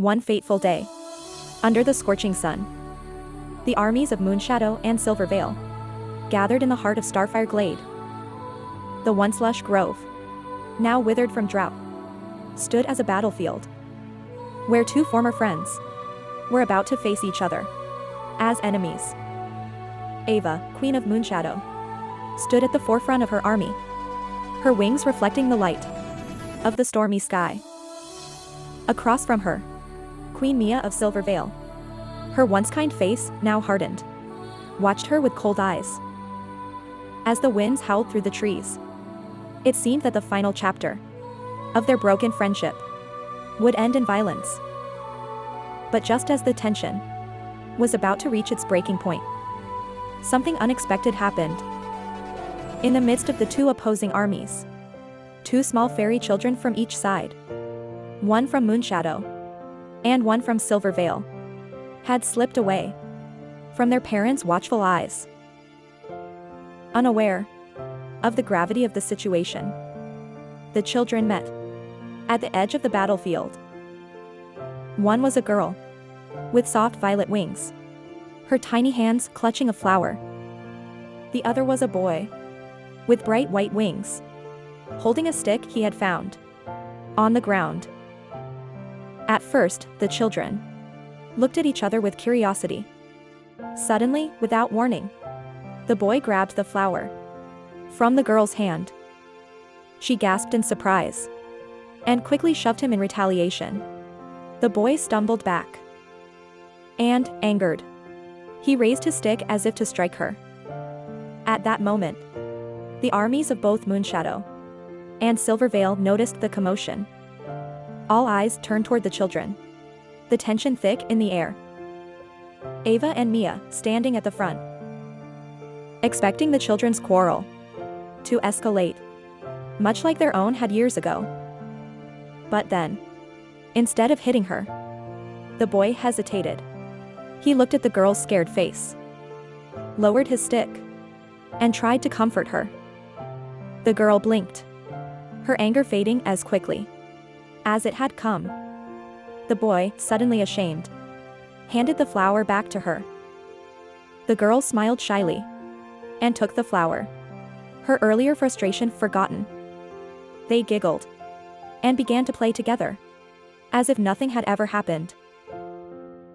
One fateful day. Under the scorching sun, the armies of Moonshadow and Silvervale gathered in the heart of Starfire Glade. The once lush grove, now withered from drought, stood as a battlefield where two former friends were about to face each other as enemies. Ava, Queen of Moonshadow, stood at the forefront of her army, her wings reflecting the light of the stormy sky. Across from her, Queen Mia of Silvervale, her once kind face now hardened, watched her with cold eyes. As the winds howled through the trees, it seemed that the final chapter of their broken friendship would end in violence. But just as the tension was about to reach its breaking point, something unexpected happened. In the midst of the two opposing armies, two small fairy children from each side, one from Moonshadow and one from Silvervale, had slipped away from their parents' watchful eyes. Unaware of the gravity of the situation, the children met at the edge of the battlefield. One was a girl with soft violet wings, her tiny hands clutching a flower. The other was a boy with bright white wings, holding a stick he had found on the ground. At first, the children looked at each other with curiosity. Suddenly, without warning, the boy grabbed the flower from the girl's hand. She gasped in surprise and quickly shoved him in retaliation. The boy stumbled back and, angered, he raised his stick as if to strike her. At that moment, the armies of both Moonshadow and Silvervale noticed the commotion. All eyes turned toward the children, the tension thick in the air. Ava and Mia standing at the front, expecting the children's quarrel to escalate, much like their own had years ago. But then, instead of hitting her, the boy hesitated. He looked at the girl's scared face, lowered his stick, and tried to comfort her. The girl blinked, her anger fading as quickly as it had come. The boy, suddenly ashamed, handed the flower back to her. The girl smiled shyly and took the flower, her earlier frustration forgotten. They giggled and began to play together, as if nothing had ever happened.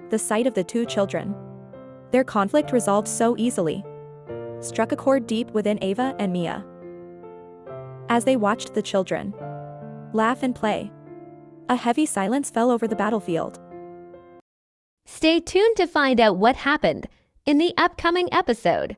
The sight of the two children, their conflict resolved so easily, struck a chord deep within Ava and Mia. As they watched the children laugh and play, a heavy silence fell over the battlefield. Stay tuned to find out what happened in the upcoming episode.